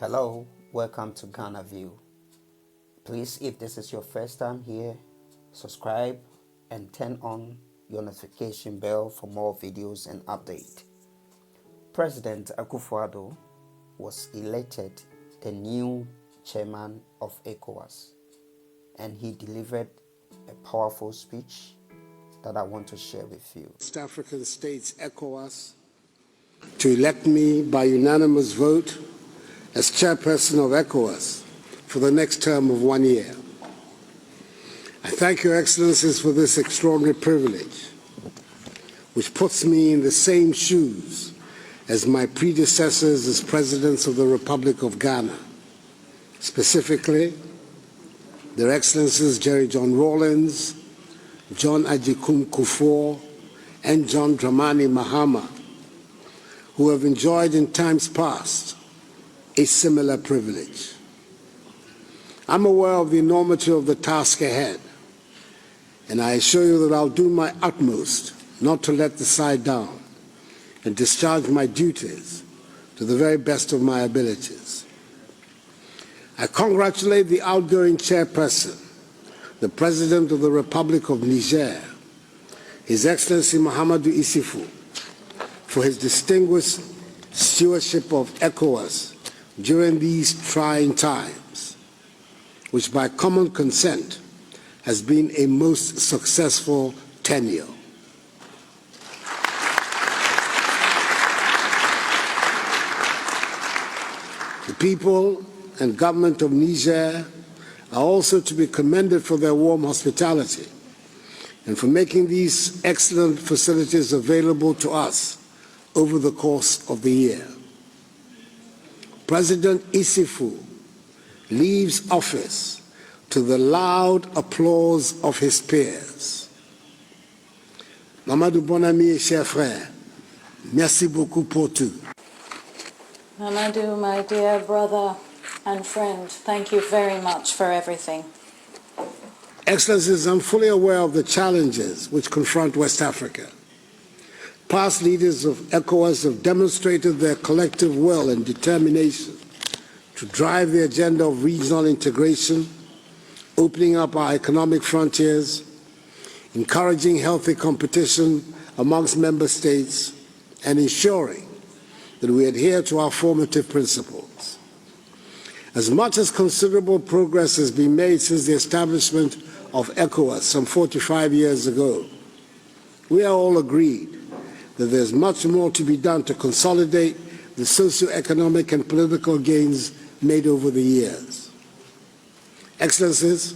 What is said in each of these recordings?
Hello, welcome to Ghana View. Please, if this is your first time here, subscribe and turn on your notification bell for more videos and updates. President Akuffo Addo was elected the new Chairman of ECOWAS, and he delivered a powerful speech that I want to share with you. West African states ECOWAS to elect me by unanimous vote as chairperson of ECOWAS for the next term of 1 year. I thank Your Excellencies for this extraordinary privilege, which puts me in the same shoes as my predecessors as presidents of the Republic of Ghana, specifically Their Excellencies Jerry John Rawlings, John Agyekum Kufuor, and John Dramani Mahama, who have enjoyed in times past a similar privilege. I'm aware of the enormity of the task ahead, and I assure you that I'll do my utmost not to let the side down and discharge my duties to the very best of my abilities. I congratulate the outgoing chairperson, the President of the Republic of Niger, His Excellency Mahamadou Issoufou, for his distinguished stewardship of ECOWAS during these trying times, which by common consent has been a most successful tenure. The people and government of Niger are also to be commended for their warm hospitality and for making these excellent facilities available to us over the course of the year. President Issoufou leaves office to the loud applause of his peers. Mamadou Bonami, cher frère, merci beaucoup pour tout. Mamadou, my dear brother and friend, thank you very much for everything. Excellencies, I'm fully aware of the challenges which confront West Africa. Past leaders of ECOWAS have demonstrated their collective will and determination to drive the agenda of regional integration, opening up our economic frontiers, encouraging healthy competition amongst member states, and ensuring that we adhere to our formative principles. As much as considerable progress has been made since the establishment of ECOWAS some 45 years ago, we are all agreed that there's much more to be done to consolidate the socio-economic and political gains made over the years. Excellencies,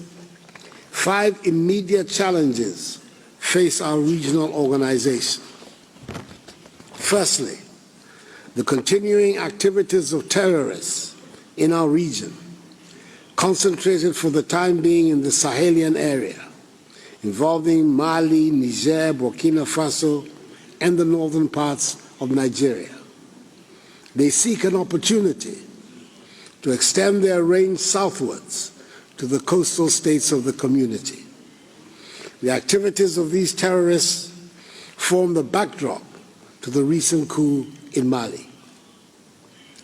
5 immediate challenges face our regional organization. Firstly, the continuing activities of terrorists in our region, concentrated for the time being in the Sahelian area, involving Mali, Niger, Burkina Faso, and the northern parts of Nigeria. They seek an opportunity to extend their range southwards to the coastal states of the community. The activities of these terrorists form the backdrop to the recent coup in Mali.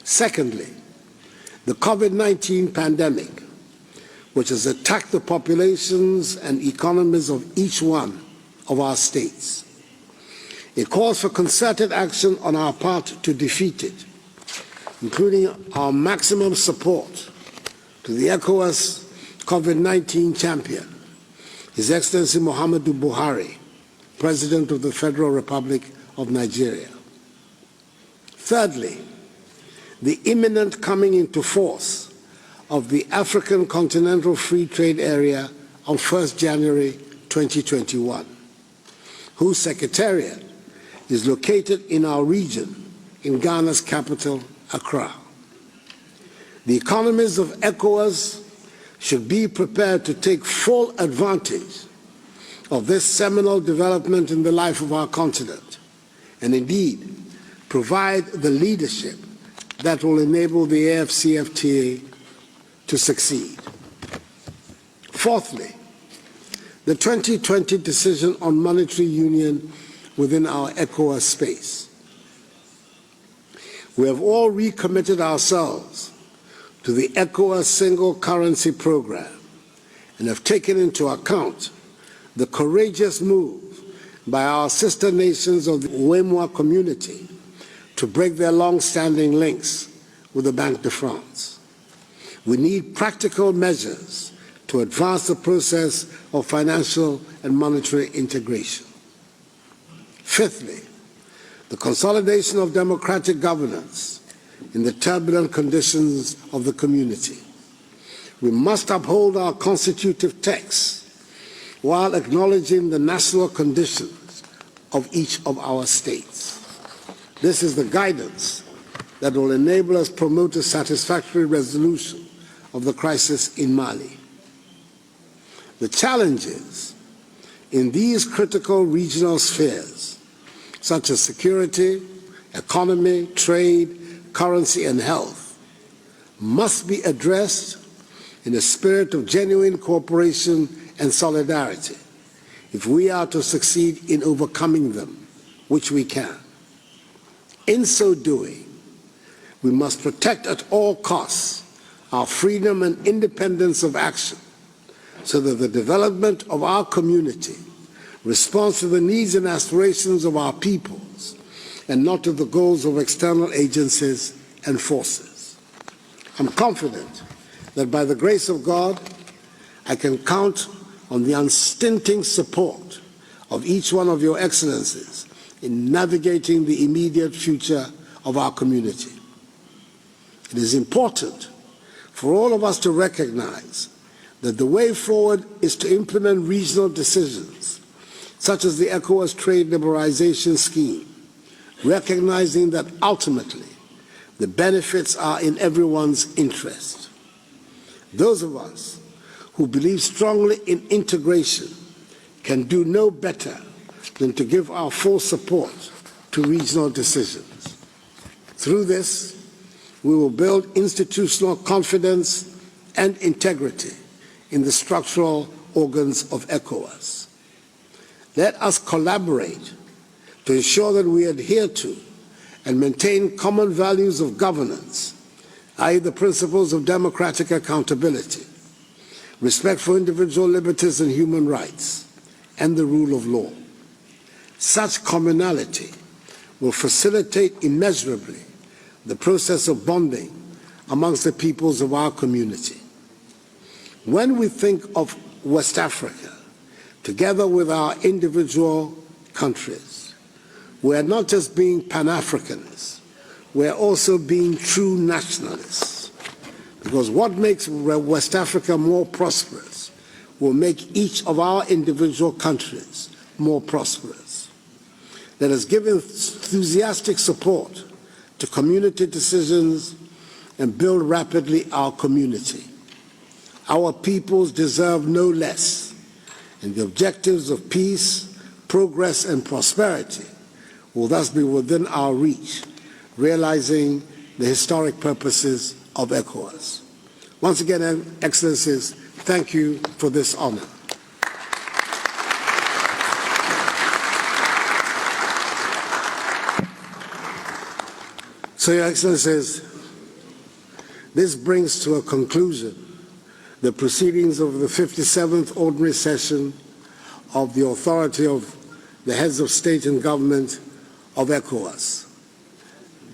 Secondly, the COVID-19 pandemic, which has attacked the populations and economies of each one of our states. It calls for concerted action on our part to defeat it, including our maximum support to the ECOWAS COVID-19 champion, His Excellency Muhammadu Buhari, President of the Federal Republic of Nigeria. Thirdly, the imminent coming into force of the African Continental Free Trade Area on 1st January 2021, whose secretariat is located in our region, in Ghana's capital, Accra. The economies of ECOWAS should be prepared to take full advantage of this seminal development in the life of our continent, and indeed provide the leadership that will enable the AFCFTA to succeed. Fourthly, the 2020 decision on monetary union within our ECOWAS space. We have all recommitted ourselves to the ECOWAS single currency program and have taken into account the courageous move by our sister nations of the UEMOA community to break their long-standing links with the Banque de France. We need practical measures to advance the process of financial and monetary integration. Fifthly, the consolidation of democratic governance in the turbulent conditions of the community. We must uphold our constitutive texts while acknowledging the national conditions of each of our states. This is the guidance that will enable us to promote a satisfactory resolution of the crisis in Mali. The challenges in these critical regional spheres, such as security, economy, trade, currency, and health, must be addressed in a spirit of genuine cooperation and solidarity if we are to succeed in overcoming them, which we can. In so doing, we must protect at all costs our freedom and independence of action so that the development of our community responds to the needs and aspirations of our peoples and not to the goals of external agencies and forces. I'm confident that by the grace of God, I can count on the unstinting support of each one of your excellencies in navigating the immediate future of our community. It is important for all of us to recognize that the way forward is to implement regional decisions, such as the ECOWAS trade liberalization scheme, recognizing that ultimately the benefits are in everyone's interest. Those of us who believe strongly in integration can do no better than to give our full support to regional decisions. Through this, we will build institutional confidence and integrity in the structural organs of ECOWAS. Let us collaborate to ensure that we adhere to and maintain common values of governance, i.e. the principles of democratic accountability, respect for individual liberties and human rights, and the rule of law. Such commonality will facilitate immeasurably the process of bonding amongst the peoples of our community. When we think of West Africa, together with our individual countries, we are not just being Pan-Africanists, we are also being true nationalists. Because what makes West Africa more prosperous will make each of our individual countries more prosperous. Let us give enthusiastic support to community decisions and build rapidly our community. Our peoples deserve no less, and the objectives of peace, progress, and prosperity will thus be within our reach, realizing the historic purposes of ECOWAS. Once again, Excellencies, thank you for this honor. So, Your Excellencies, this brings to a conclusion the proceedings of the 57th Ordinary Session of the Authority of the Heads of State and Government of ECOWAS.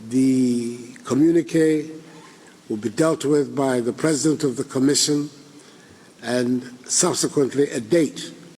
The communique will be dealt with by the President of the Commission, and subsequently a date